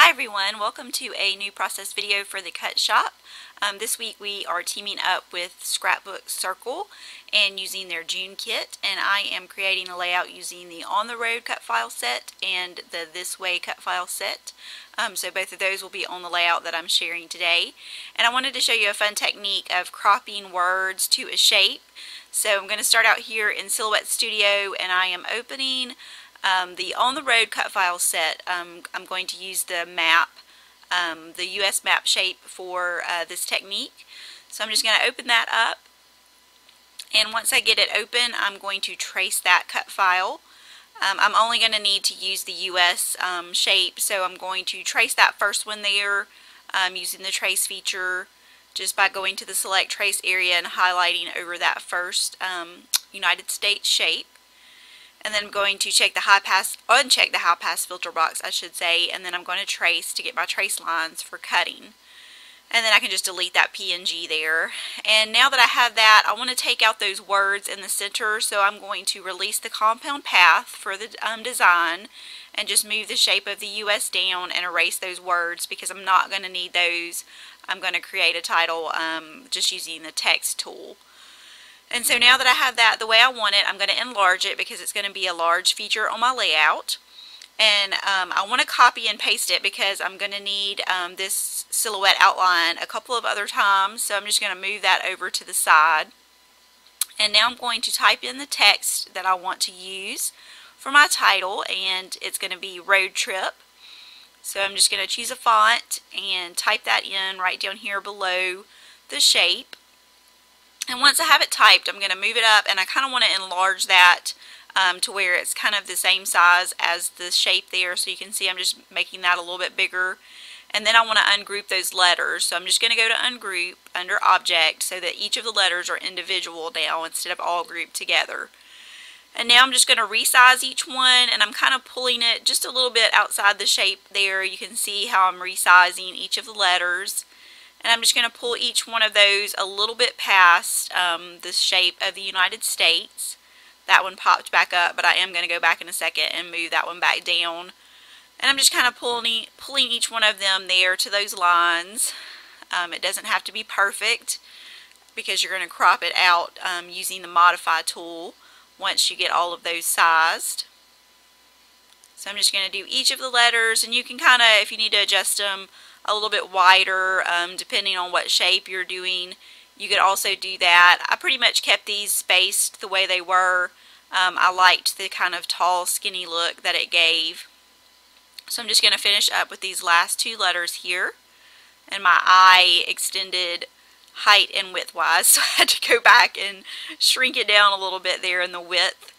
Hi everyone, welcome to a new process video for the Cut Shop. This week we are teaming up with Scrapbook Circle and using their June kit, and I am creating a layout using the On the Road cut file set and the This Way cut file set. So both of those will be on the layout that I'm sharing today. And I wanted to show you a fun technique of cropping words to a shape. So I'm going to start out here in Silhouette Studio, and I am opening the On the Road cut file set. I'm going to use the map, the US map shape for this technique. So I'm just going to open that up, and once I get it open, I'm going to trace that cut file. I'm only going to need to use the US shape, so I'm going to trace that first one there using the trace feature, just by going to the select trace area and highlighting over that first United States shape. And then I'm going to check the uncheck the high pass filter box, I should say, and then I'm going to trace to get my trace lines for cutting. And then I can just delete that PNG there. And now that I have that, I want to take out those words in the center, so I'm going to release the compound path for the design and just move the shape of the US down and erase those words because I'm not going to need those. I'm going to create a title just using the text tool. And so now that I have that the way I want it, I'm going to enlarge it because it's going to be a large feature on my layout. And I want to copy and paste it because I'm going to need this silhouette outline a couple of other times. So I'm just going to move that over to the side. And now I'm going to type in the text that I want to use for my title, and it's going to be road trip. So I'm just going to choose a font and type that in right down here below the shape. And once I have it typed, I'm going to move it up, and I kind of want to enlarge that to where it's kind of the same size as the shape there. So you can see I'm just making that a little bit bigger. And then I want to ungroup those letters. So I'm just going to go to Ungroup under Object so that each of the letters are individual now instead of all grouped together. And now I'm just going to resize each one, and I'm kind of pulling it just a little bit outside the shape there. You can see how I'm resizing each of the letters. And I'm just going to pull each one of those a little bit past the shape of the United States. That one popped back up, but I am going to go back in a second and move that one back down. And I'm just kind of pulling each one of them there to those lines. It doesn't have to be perfect because you're going to crop it out using the Modify tool once you get all of those sized. So I'm just going to do each of the letters, and you can kind of, if you need to adjust them a little bit wider, depending on what shape you're doing, you could also do that. I pretty much kept these spaced the way they were. I liked the kind of tall, skinny look that it gave. So I'm just going to finish up with these last two letters here. And my I extended height and width wise, so I had to go back and shrink it down a little bit there in the width.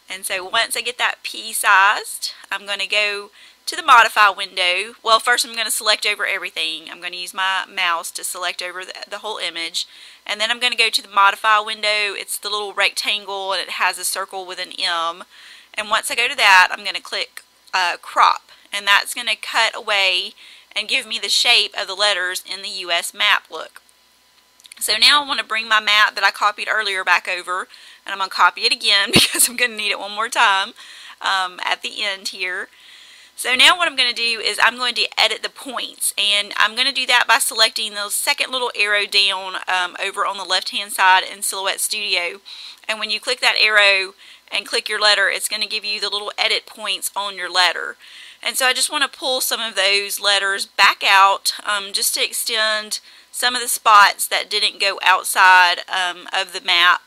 And so once I get that P sized, I'm going to go to the Modify window. Well, first I'm going to select over everything. I'm going to use my mouse to select over the whole image. And then I'm going to go to the Modify window. It's the little rectangle, and it has a circle with an M. And once I go to that, I'm going to click Crop. And that's going to cut away and give me the shape of the letters in the US map look. So now I want to bring my map that I copied earlier back over, and I'm going to copy it again because I'm going to need it one more time at the end here. So now what I'm going to do is I'm going to edit the points, and I'm going to do that by selecting the second little arrow down over on the left hand side in Silhouette Studio. And when you click that arrow and click your letter, it's going to give you the little edit points on your letter. And so I just want to pull some of those letters back out just to extend some of the spots that didn't go outside of the map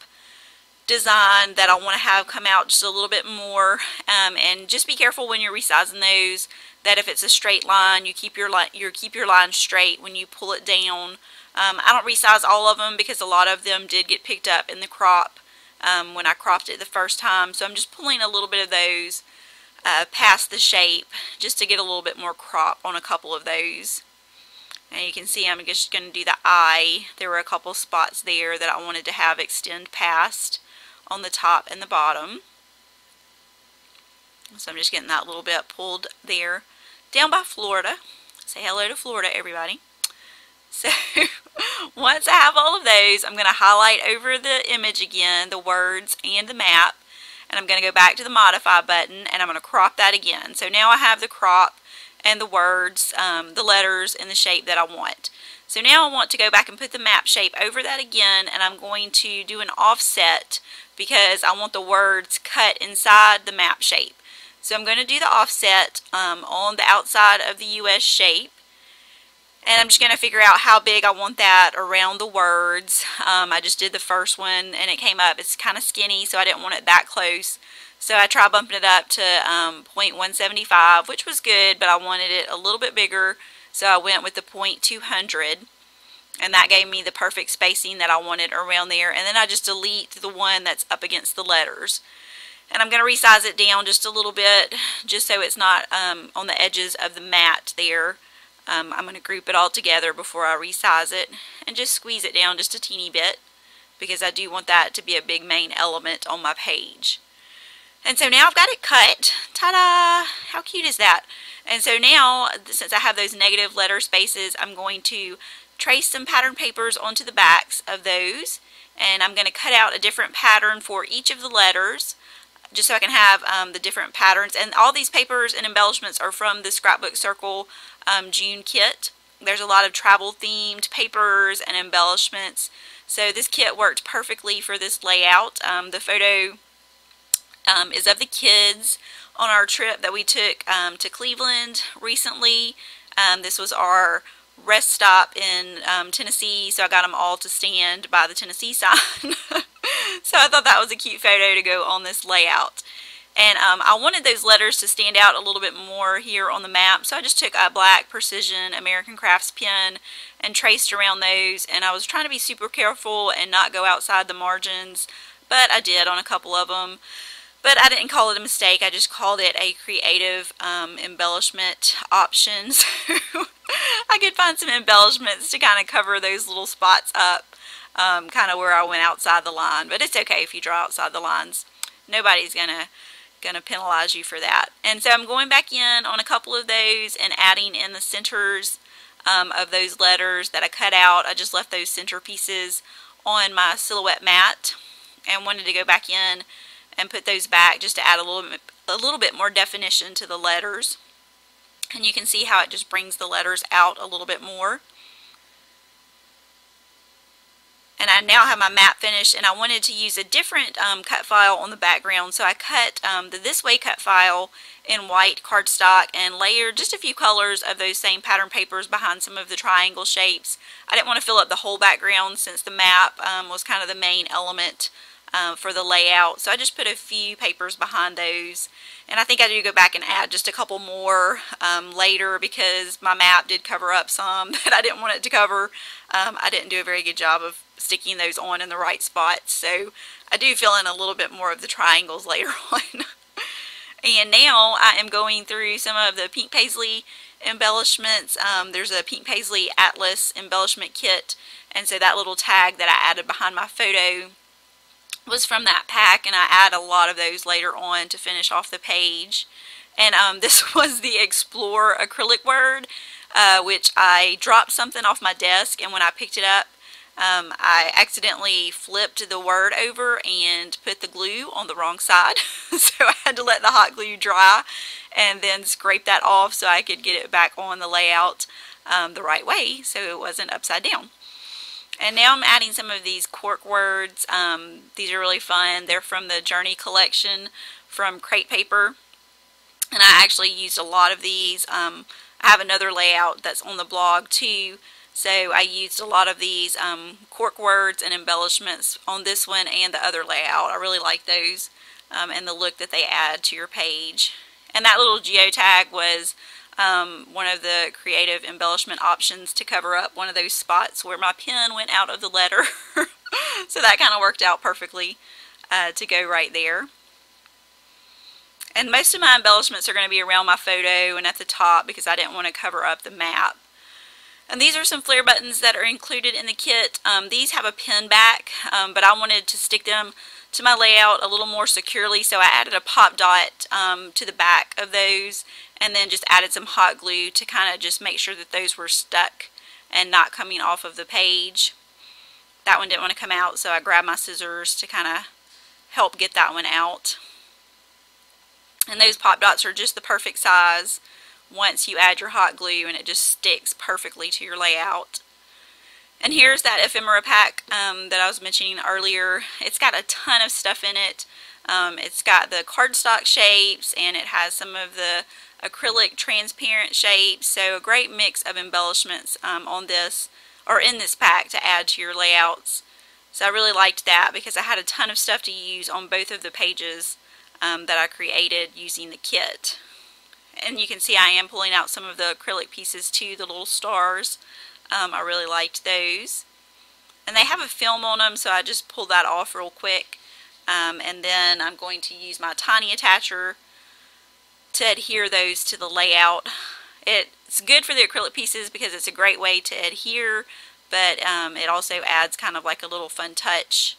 design that I want to have come out just a little bit more. And just be careful when you're resizing those that if it's a straight line, you keep your line straight when you pull it down. I don't resize all of them because a lot of them did get picked up in the crop when I cropped it the first time. So I'm just pulling a little bit of those past the shape just to get a little bit more crop on a couple of those. And you can see I'm just going to do the I. There were a couple spots there that I wanted to have extend past on the top and the bottom. So I'm just getting that little bit pulled there. Down by Florida. Say hello to Florida, everybody. So once I have all of those, I'm going to highlight over the image again, the words and the map. And I'm going to go back to the Modify button, and I'm going to crop that again. So now I have the crop and the words, the letters, and the shape that I want. So now I want to go back and put the map shape over that again, and I'm going to do an offset because I want the words cut inside the map shape. So I'm going to do the offset on the outside of the US shape, and I'm just going to figure out how big I want that around the words. I just did the first one and it came up. It's kind of skinny, so I didn't want it that close. So I tried bumping it up to 0.175, which was good, but I wanted it a little bit bigger, so I went with the 0.200, and that gave me the perfect spacing that I wanted around there. And then I just delete the one that's up against the letters. And I'm going to resize it down just a little bit, just so it's not on the edges of the mat there. I'm going to group it all together before I resize it, and just squeeze it down just a teeny bit, because I do want that to be a big main element on my page. And so now I've got it cut. Ta-da! How cute is that? And so now, since I have those negative letter spaces, I'm going to trace some pattern papers onto the backs of those. And I'm going to cut out a different pattern for each of the letters, just so I can have the different patterns. And all these papers and embellishments are from the Scrapbook Circle June kit. There's a lot of travel themed papers and embellishments. So this kit worked perfectly for this layout. The photo is of the kids on our trip that we took to Cleveland recently. This was our rest stop in Tennessee, so I got them all to stand by the Tennessee sign. So I thought that was a cute photo to go on this layout. And I wanted those letters to stand out a little bit more here on the map, so I just took a black Precision American Crafts pen and traced around those. And I was trying to be super careful and not go outside the margins, but I did on a couple of them. But I didn't call it a mistake. I just called it a creative embellishment option. So I could find some embellishments to kind of cover those little spots up, kind of where I went outside the line. But it's okay if you draw outside the lines. Nobody's gonna penalize you for that. And so I'm going back in on a couple of those and adding in the centers of those letters that I cut out. I just left those center pieces on my silhouette mat and wanted to go back in and put those back just to add a little bit more definition to the letters. And you can see how it just brings the letters out a little bit more. And I now have my map finished, and I wanted to use a different cut file on the background, so I cut the This Way cut file in white cardstock and layered just a few colors of those same pattern papers behind some of the triangle shapes. I didn't want to fill up the whole background since the map was kind of the main element for the layout, so I just put a few papers behind those. And I think I do go back and add just a couple more later, because my map did cover up some that I didn't want it to cover. I didn't do a very good job of sticking those on in the right spots, so I do fill in a little bit more of the triangles later on. And now I am going through some of the pink paisley embellishments. There's a pink paisley atlas embellishment kit, and so that little tag that I added behind my photo was from that pack, and I add a lot of those later on to finish off the page. And this was the Explore acrylic word, which I dropped something off my desk, and when I picked it up, I accidentally flipped the word over and put the glue on the wrong side. So I had to let the hot glue dry and then scrape that off so I could get it back on the layout the right way, so it wasn't upside down. And now I'm adding some of these cork words. These are really fun. They're from the Journey collection from Crate Paper. And I actually used a lot of these. I have another layout that's on the blog too. So I used a lot of these cork words and embellishments on this one and the other layout. I really like those and the look that they add to your page. And that little geotag was one of the creative embellishment options to cover up one of those spots where my pen went out of the letter. So that kind of worked out perfectly to go right there. And most of my embellishments are going to be around my photo and at the top, because I didn't want to cover up the map. And these are some flare buttons that are included in the kit. These have a pin back, but I wanted to stick them to my layout a little more securely, so I added a pop dot to the back of those, and then just added some hot glue to kind of just make sure that those were stuck and not coming off of the page. That one didn't want to come out, so I grabbed my scissors to kind of help get that one out. And those pop dots are just the perfect size once you add your hot glue, and it just sticks perfectly to your layout. And here's that ephemera pack that I was mentioning earlier. It's got a ton of stuff in it. It's got the cardstock shapes, and it has some of the acrylic transparent shapes. So a great mix of embellishments on this, or in this pack, to add to your layouts. So I really liked that because I had a ton of stuff to use on both of the pages that I created using the kit. And you can see I am pulling out some of the acrylic pieces too, the little stars. I really liked those. And they have a film on them, so I just pulled that off real quick. And then I'm going to use my tiny attacher to adhere those to the layout. It's good for the acrylic pieces because it's a great way to adhere, but it also adds kind of like a little fun touch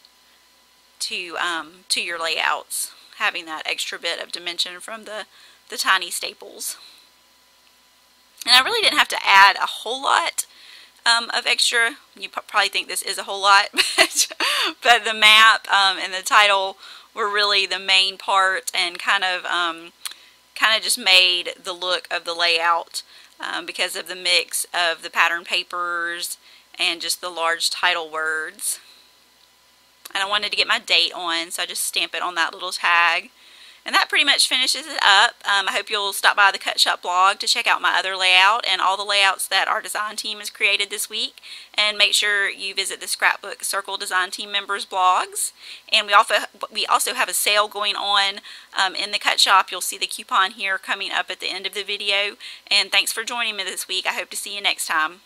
to your layouts, having that extra bit of dimension from the tiny staples. And I really didn't have to add a whole lot of extra. You probably think this is a whole lot, but the map and the title were really the main part, and kind of just made the look of the layout because of the mix of the pattern papers and just the large title words. And I wanted to get my date on, so I just stamp it on that little tag. And that pretty much finishes it up. I hope you'll stop by the Cut Shop blog to check out my other layout and all the layouts that our design team has created this week. And make sure you visit the Scrapbook Circle Design Team members' blogs. And we also have a sale going on in the Cut Shop. You'll see the coupon here coming up at the end of the video. And thanks for joining me this week. I hope to see you next time.